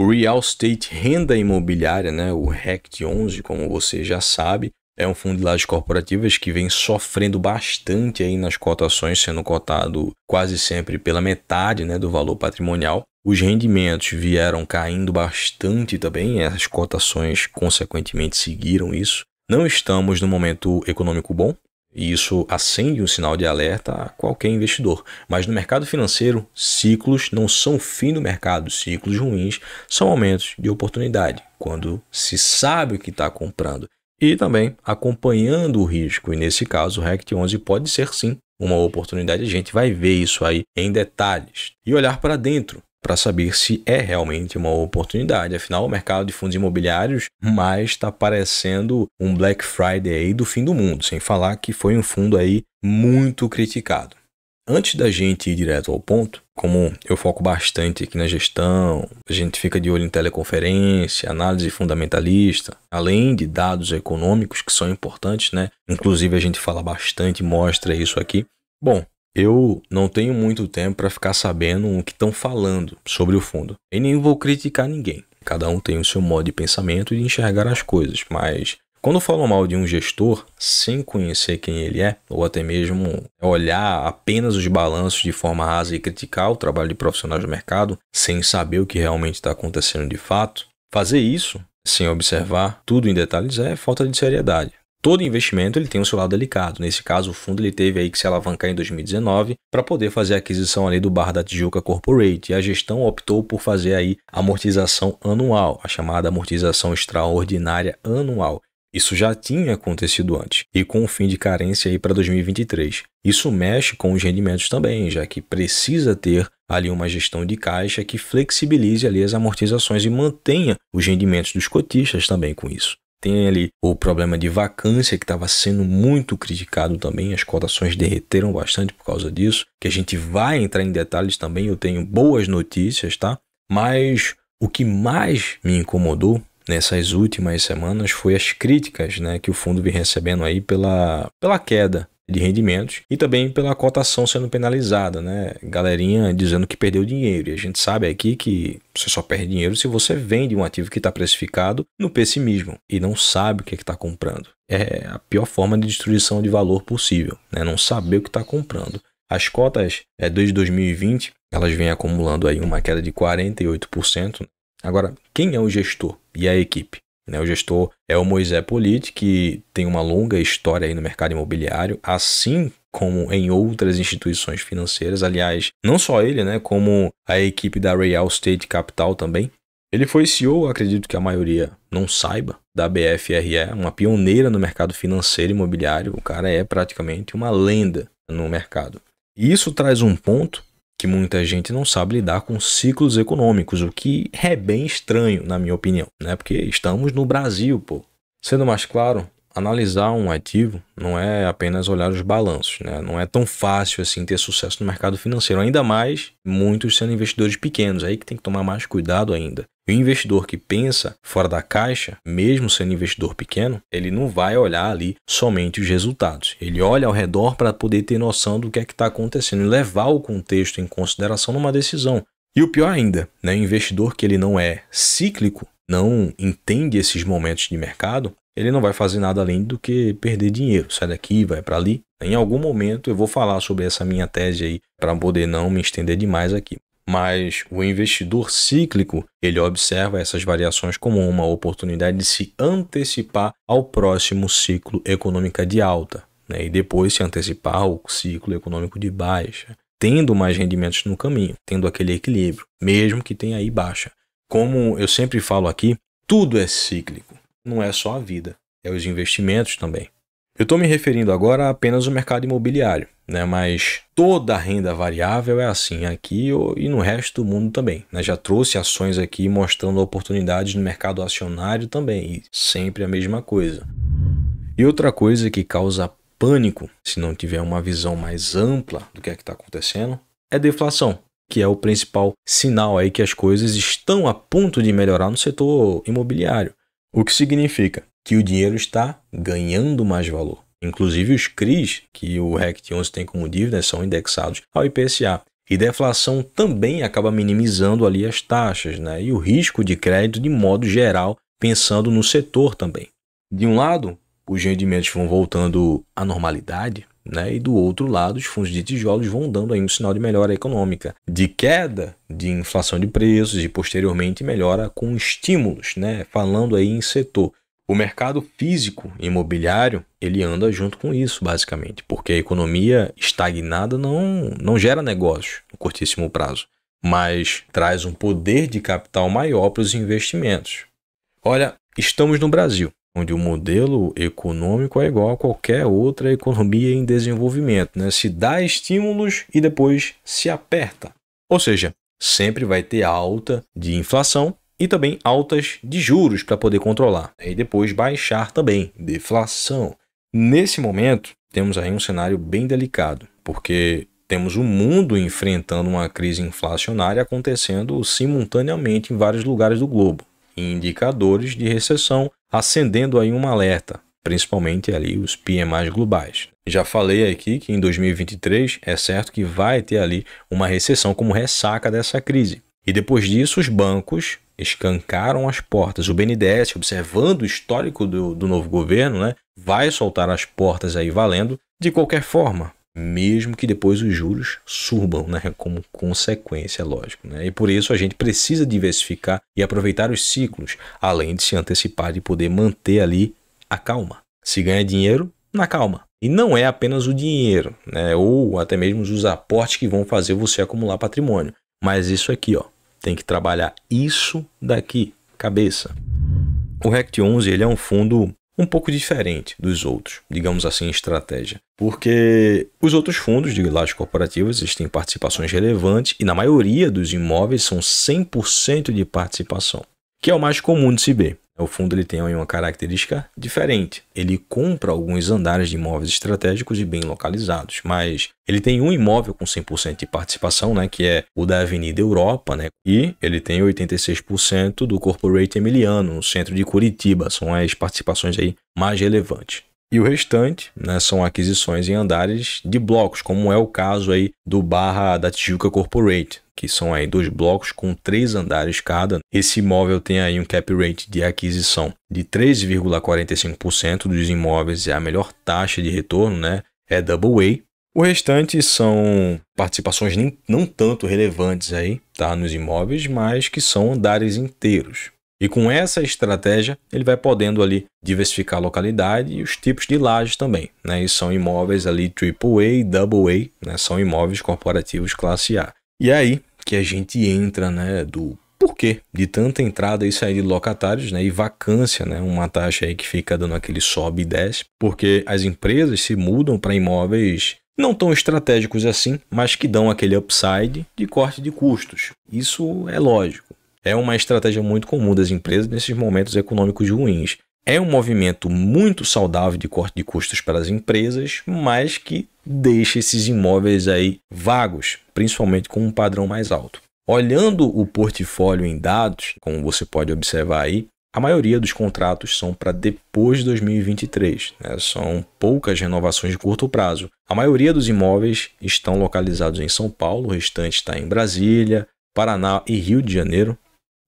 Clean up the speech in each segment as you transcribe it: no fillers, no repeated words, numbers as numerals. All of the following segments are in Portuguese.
O Real Estate Renda Imobiliária, né, o RECT11, como você já sabe, é um fundo de lajes corporativas que vem sofrendo bastante aí nas cotações, sendo cotado quase sempre pela metade, né, do valor patrimonial. Os rendimentos vieram caindo bastante também, as cotações consequentemente seguiram isso. Não estamos num momento econômico bom, e isso acende um sinal de alerta a qualquer investidor. Mas no mercado financeiro, ciclos não são o fim do mercado. Ciclos ruins são momentos de oportunidade, quando se sabe o que está comprando. E também acompanhando o risco. E nesse caso, o RECT11 pode ser sim uma oportunidade. A gente vai ver isso aí em detalhes. E olhar para dentro, para saber se é realmente uma oportunidade. Afinal, o mercado de fundos imobiliários mais está parecendo um Black Friday aí do fim do mundo, sem falar que foi um fundo aí muito criticado. Antes da gente ir direto ao ponto, como eu foco bastante aqui na gestão, a gente fica de olho em teleconferência, análise fundamentalista, além de dados econômicos que são importantes, né? Inclusive a gente fala bastante, mostra isso aqui. Bom, eu não tenho muito tempo para ficar sabendo o que estão falando sobre o fundo. E nem vou criticar ninguém. Cada um tem o seu modo de pensamento e de enxergar as coisas. Mas quando falam mal de um gestor, sem conhecer quem ele é, ou até mesmo olhar apenas os balanços de forma rasa e criticar o trabalho de profissionais do mercado, sem saber o que realmente está acontecendo de fato, fazer isso, sem observar tudo em detalhes, é falta de seriedade. Todo investimento ele tem o seu lado delicado. Nesse caso, o fundo ele teve aí que se alavancar em 2019 para poder fazer a aquisição ali do Barra da Tijuca Corporate. E a gestão optou por fazer aí a amortização anual, a chamada amortização extraordinária anual. Isso já tinha acontecido antes e com o fim de carência aí para 2023. Isso mexe com os rendimentos também, já que precisa ter ali uma gestão de caixa que flexibilize ali as amortizações e mantenha os rendimentos dos cotistas também com isso. Tem ali o problema de vacância que estava sendo muito criticado também, as cotações derreteram bastante por causa disso, que a gente vai entrar em detalhes também, eu tenho boas notícias, tá? Mas o que mais me incomodou nessas últimas semanas foi as críticas, né, que o fundo vem recebendo aí pela queda de rendimentos e também pela cotação sendo penalizada, né? Galerinha dizendo que perdeu dinheiro. E a gente sabe aqui que você só perde dinheiro se você vende um ativo que está precificado no pessimismo e não sabe o que está comprando. É a pior forma de destruição de valor possível, né? Não saber o que está comprando. As cotas desde 2020, elas vêm acumulando aí uma queda de 48%. Agora, quem é o gestor e a equipe? O gestor é o Moisés Politi, que tem uma longa história aí no mercado imobiliário, assim como em outras instituições financeiras. Aliás, não só ele, né, como a equipe da Real Estate Capital também. Ele foi CEO, acredito que a maioria não saiba, da BFRE, uma pioneira no mercado financeiro e imobiliário. O cara é praticamente uma lenda no mercado. E isso traz um ponto que muita gente não sabe lidar com ciclos econômicos, o que é bem estranho, na minha opinião, né? Porque estamos no Brasil, pô. Sendo mais claro, analisar um ativo não é apenas olhar os balanços, né? Não é tão fácil assim ter sucesso no mercado financeiro, ainda mais muitos sendo investidores pequenos, aí que tem que tomar mais cuidado ainda. O investidor que pensa fora da caixa, mesmo sendo investidor pequeno, ele não vai olhar ali somente os resultados. Ele olha ao redor para poder ter noção do que é que está acontecendo e levar o contexto em consideração numa decisão. E o pior ainda, né, o investidor que ele não é cíclico, não entende esses momentos de mercado, ele não vai fazer nada além do que perder dinheiro. Sai daqui, vai para ali. Em algum momento eu vou falar sobre essa minha tese aí para poder não me estender demais aqui. Mas o investidor cíclico, ele observa essas variações como uma oportunidade de se antecipar ao próximo ciclo econômico de alta, né? E depois se antecipar ao ciclo econômico de baixa, tendo mais rendimentos no caminho, tendo aquele equilíbrio, mesmo que tenha aí baixa. Como eu sempre falo aqui, tudo é cíclico, não é só a vida, é os investimentos também. Eu estou me referindo agora a apenas o mercado imobiliário, né? Mas toda a renda variável é assim aqui e no resto do mundo também, né? Já trouxe ações aqui mostrando oportunidades no mercado acionário também, e sempre a mesma coisa. E outra coisa que causa pânico, se não tiver uma visão mais ampla do que é que está acontecendo, é deflação, que é o principal sinal aí que as coisas estão a ponto de melhorar no setor imobiliário. O que significa que o dinheiro está ganhando mais valor. Inclusive os CRIs, que o RECT11 tem como dívida, são indexados ao IPCA. E deflação também acaba minimizando ali as taxas, né? E o risco de crédito de modo geral, pensando no setor também. De um lado, os rendimentos vão voltando à normalidade, né? E do outro lado, os fundos de tijolos vão dando aí um sinal de melhora econômica, de queda de inflação de preços e posteriormente melhora com estímulos, né? Falando aí em setor. O mercado físico imobiliário, ele anda junto com isso, basicamente, porque a economia estagnada não gera negócio no curtíssimo prazo, mas traz um poder de capital maior para os investimentos. Olha, estamos no Brasil, onde o modelo econômico é igual a qualquer outra economia em desenvolvimento, né? Se dá estímulos e depois se aperta. Ou seja, sempre vai ter alta de inflação e também altas de juros para poder controlar. E depois baixar também, deflação. Nesse momento, temos aí um cenário bem delicado, porque temos o mundo enfrentando uma crise inflacionária acontecendo simultaneamente em vários lugares do globo. E indicadores de recessão acendendo aí um alerta, principalmente ali os PMIs globais. Já falei aqui que em 2023 é certo que vai ter ali uma recessão como ressaca dessa crise. E depois disso os bancos escancaram as portas. O BNDES, observando o histórico do novo governo, né, vai soltar as portas aí valendo de qualquer forma, mesmo que depois os juros subam, né, como consequência, lógico. Né? E por isso a gente precisa diversificar e aproveitar os ciclos, além de se antecipar e poder manter ali a calma. Se ganha dinheiro, na calma. E não é apenas o dinheiro, né, ou até mesmo os aportes que vão fazer você acumular patrimônio, mas isso aqui, ó. Tem que trabalhar isso daqui, cabeça. O RECT 11 ele é um fundo um pouco diferente dos outros, digamos assim, em estratégia. Porque os outros fundos de lajes corporativas eles têm participações relevantes e na maioria dos imóveis são 100% de participação, que é o mais comum de se ver. O fundo ele tem uma característica diferente. Ele compra alguns andares de imóveis estratégicos e bem localizados, mas ele tem um imóvel com 100% de participação, né, que é o da Avenida Europa, né, e ele tem 86% do Corporate Emiliano, no centro de Curitiba. São as participações aí mais relevantes. E o restante, né, são aquisições em andares de blocos, como é o caso aí do Barra da Tijuca Corporate, que são aí 2 blocos com 3 andares cada. Esse imóvel tem aí um cap rate de aquisição de 13,45% dos imóveis, é a melhor taxa de retorno, né? É double A. O restante são participações não tanto relevantes aí, tá, nos imóveis, mas que são andares inteiros. E com essa estratégia, ele vai podendo ali diversificar a localidade e os tipos de lajes também, né? E são imóveis ali AAA, AA, né? São imóveis corporativos classe A. E aí que a gente entra, né, do porquê de tanta entrada e saída de locatários, né, e vacância, né, uma taxa aí que fica dando aquele sobe e desce, porque as empresas se mudam para imóveis não tão estratégicos assim, mas que dão aquele upside de corte de custos. Isso é lógico. É uma estratégia muito comum das empresas nesses momentos econômicos ruins. É um movimento muito saudável de corte de custos para as empresas, mas que deixa esses imóveis aí vagos, principalmente com um padrão mais alto. Olhando o portfólio em dados, como você pode observar aí, a maioria dos contratos são para depois de 2023, né? São poucas renovações de curto prazo. A maioria dos imóveis estão localizados em São Paulo, o restante está em Brasília, Paraná e Rio de Janeiro.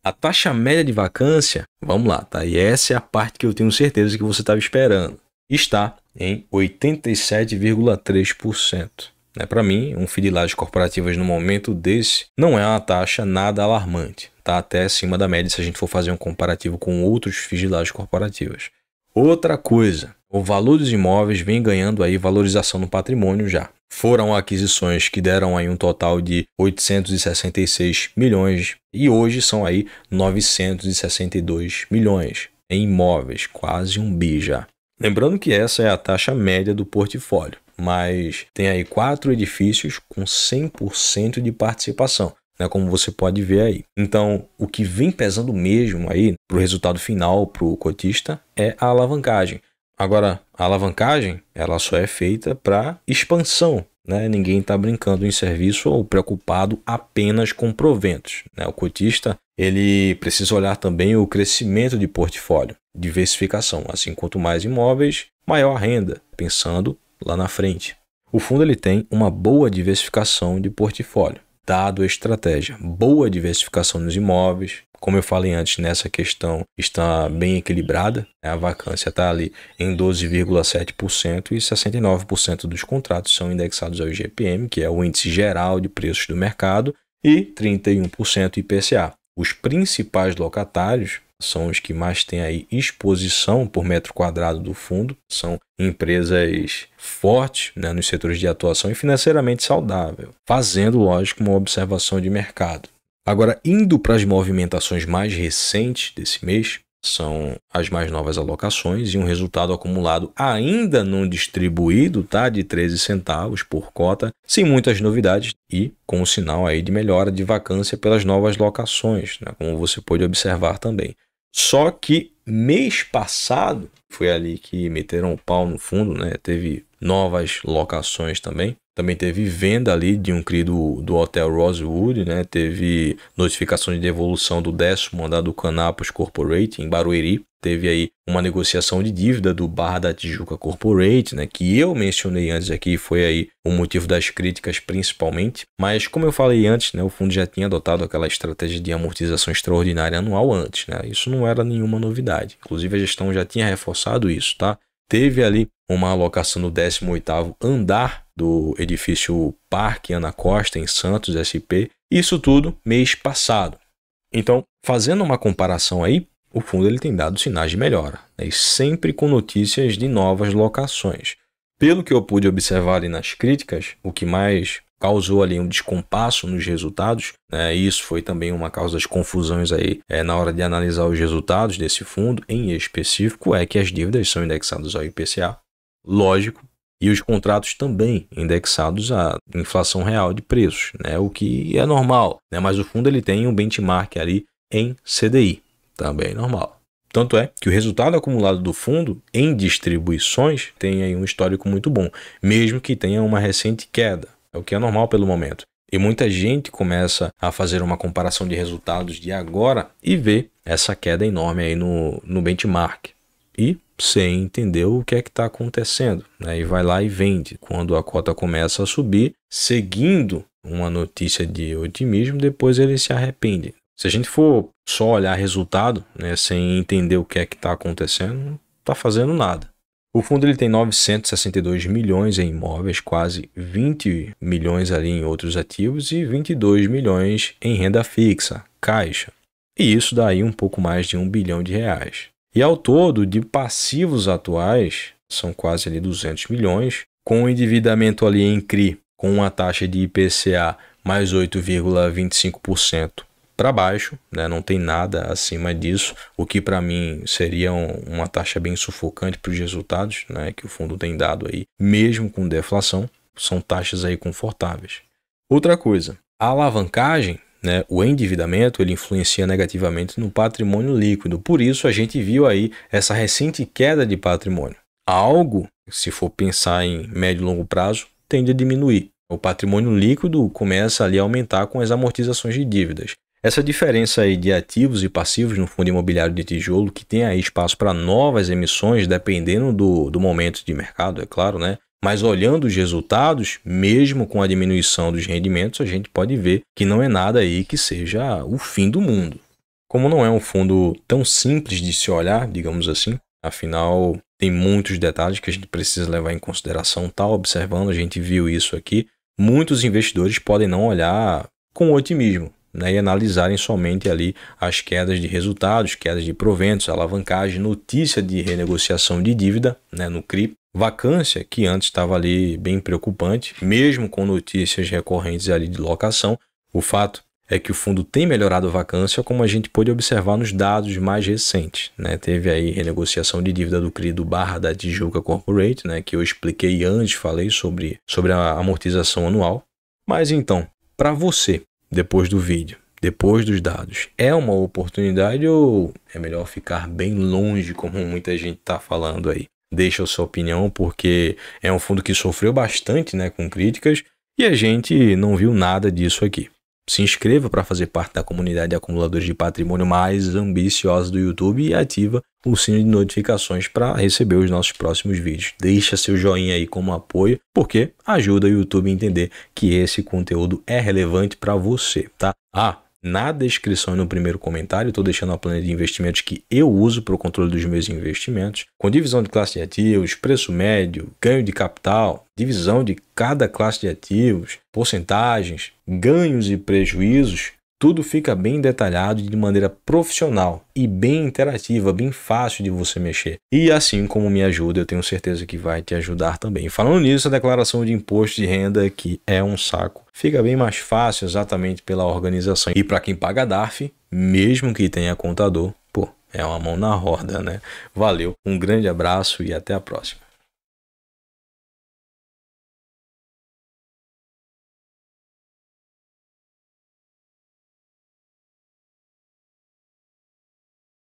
A taxa média de vacância, vamos lá, tá? E essa é a parte que eu tenho certeza que você estava esperando. Está em 87,3%. Né? Para mim, um FII de lajes corporativas no momento desse não é uma taxa nada alarmante. Está até acima da média se a gente for fazer um comparativo com outros FIIs de lajes corporativas. Outra coisa, o valor dos imóveis vem ganhando aí valorização no patrimônio já. Foram aquisições que deram aí um total de 866 milhões e hoje são aí 962 milhões em imóveis, quase um bi já. Lembrando que essa é a taxa média do portfólio, mas tem aí 4 edifícios com 100% de participação, né, como você pode ver aí. Então, o que vem pesando mesmo aí para o resultado final para o cotista é a alavancagem. Agora, a alavancagem ela só é feita para expansão, né? Ninguém está brincando em serviço ou preocupado apenas com proventos, né? O cotista ele precisa olhar também o crescimento de portfólio, diversificação. Assim, quanto mais imóveis, maior a renda, pensando lá na frente. O fundo ele tem uma boa diversificação de portfólio, dado a estratégia, boa diversificação nos imóveis. Como eu falei antes, nessa questão está bem equilibrada, né? A vacância está ali em 12,7% e 69% dos contratos são indexados ao IGPM, que é o índice geral de preços do mercado, e 31% IPCA. Os principais locatários são os que mais têm aí exposição por metro quadrado do fundo, são empresas fortes, né, nos setores de atuação e financeiramente saudável, fazendo, lógico, uma observação de mercado. Agora, indo para as movimentações mais recentes desse mês, são as mais novas alocações e um resultado acumulado ainda não distribuído, tá, de 13 centavos por cota, sem muitas novidades e com um sinal aí de melhora de vacância pelas novas locações, né, como você pode observar também. Só que mês passado foi ali que meteram o pau no fundo, né? Teve novas locações também. Também teve venda ali de um CRI do Hotel Rosewood, né? Teve notificação de devolução do 10º andar do Canapus Corporate em Barueri. Teve aí uma negociação de dívida do Barra da Tijuca Corporate, né? Que eu mencionei antes aqui, foi aí o motivo das críticas principalmente. Mas como eu falei antes, né? O fundo já tinha adotado aquela estratégia de amortização extraordinária anual antes, né? Isso não era nenhuma novidade. Inclusive a gestão já tinha reforçado isso, tá? Teve ali uma alocação no 18º andar do edifício Parque Ana Costa, em Santos, SP. Isso tudo mês passado. Então, fazendo uma comparação aí, o fundo ele tem dado sinais de melhora, né? E sempre com notícias de novas locações. Pelo que eu pude observar ali nas críticas, o que mais causou ali um descompasso nos resultados, né? Isso foi também uma causa das confusões aí na hora de analisar os resultados desse fundo, em específico, é que as dívidas são indexadas ao IPCA, lógico, e os contratos também indexados à inflação real de preços, né? O que é normal, né? Mas o fundo ele tem um benchmark ali em CDI, também normal. Tanto é que o resultado acumulado do fundo em distribuições tem aí um histórico muito bom, mesmo que tenha uma recente queda. É o que é normal pelo momento. E muita gente começa a fazer uma comparação de resultados de agora e vê essa queda enorme aí no benchmark. E sem entender o que é que está acontecendo, né? E vai lá e vende. Quando a cota começa a subir, seguindo uma notícia de otimismo, depois ele se arrepende. Se a gente for só olhar resultado, né, sem entender o que é que está acontecendo, não está fazendo nada. O fundo ele tem 962 milhões em imóveis, quase 20 milhões ali em outros ativos e 22 milhões em renda fixa, caixa. E isso dá aí um pouco mais de R$1 bilhão. E ao todo, de passivos atuais, são quase ali 200 milhões, com o endividamento ali em CRI, com uma taxa de IPCA mais 8,25%. Para baixo, né? Não tem nada acima disso, o que para mim seria uma taxa bem sufocante para os resultados, né, que o fundo tem dado aí, mesmo com deflação, são taxas aí confortáveis. Outra coisa, a alavancagem, né, o endividamento, ele influencia negativamente no patrimônio líquido, por isso a gente viu aí essa recente queda de patrimônio. Algo, se for pensar em médio e longo prazo, tende a diminuir. O patrimônio líquido começa ali a aumentar com as amortizações de dívidas. Essa diferença aí de ativos e passivos no fundo imobiliário de tijolo, que tem aí espaço para novas emissões, dependendo do momento de mercado, é claro, né? Mas olhando os resultados, mesmo com a diminuição dos rendimentos, a gente pode ver que não é nada aí que seja o fim do mundo. Como não é um fundo tão simples de se olhar, digamos assim, afinal tem muitos detalhes que a gente precisa levar em consideração, tá observando, a gente viu isso aqui, muitos investidores podem não olhar com otimismo, né, e analisarem somente ali as quedas de resultados, quedas de proventos, alavancagem, notícia de renegociação de dívida, né, no CRI, vacância que antes estava ali bem preocupante, mesmo com notícias recorrentes ali de locação. O fato é que o fundo tem melhorado a vacância, como a gente pôde observar nos dados mais recentes, né? Teve aí renegociação de dívida do CRI do Barra da Tijuca Corporate, né, que eu expliquei antes, falei sobre a amortização anual. Mas então, para você, depois do vídeo, depois dos dados, é uma oportunidade ou é melhor ficar bem longe, como muita gente está falando aí? Deixa a sua opinião, porque é um fundo que sofreu bastante, né, com críticas, e a gente não viu nada disso aqui. Se inscreva para fazer parte da comunidade de acumuladores de patrimônio mais ambiciosa do YouTube e ativa o sino de notificações para receber os nossos próximos vídeos. Deixa seu joinha aí como apoio, porque ajuda o YouTube a entender que esse conteúdo é relevante para você, tá? Na descrição e no primeiro comentário, estou deixando a planilha de investimentos que eu uso para o controle dos meus investimentos, com divisão de classe de ativos, preço médio, ganho de capital, divisão de cada classe de ativos, porcentagens, ganhos e prejuízos. Tudo fica bem detalhado de maneira profissional e bem interativa, bem fácil de você mexer. E assim como me ajuda, eu tenho certeza que vai te ajudar também. Falando nisso, a declaração de imposto de renda aqui é um saco. Fica bem mais fácil exatamente pela organização. E para quem paga DARF, mesmo que tenha contador, é uma mão na roda, né? Valeu, um grande abraço e até a próxima.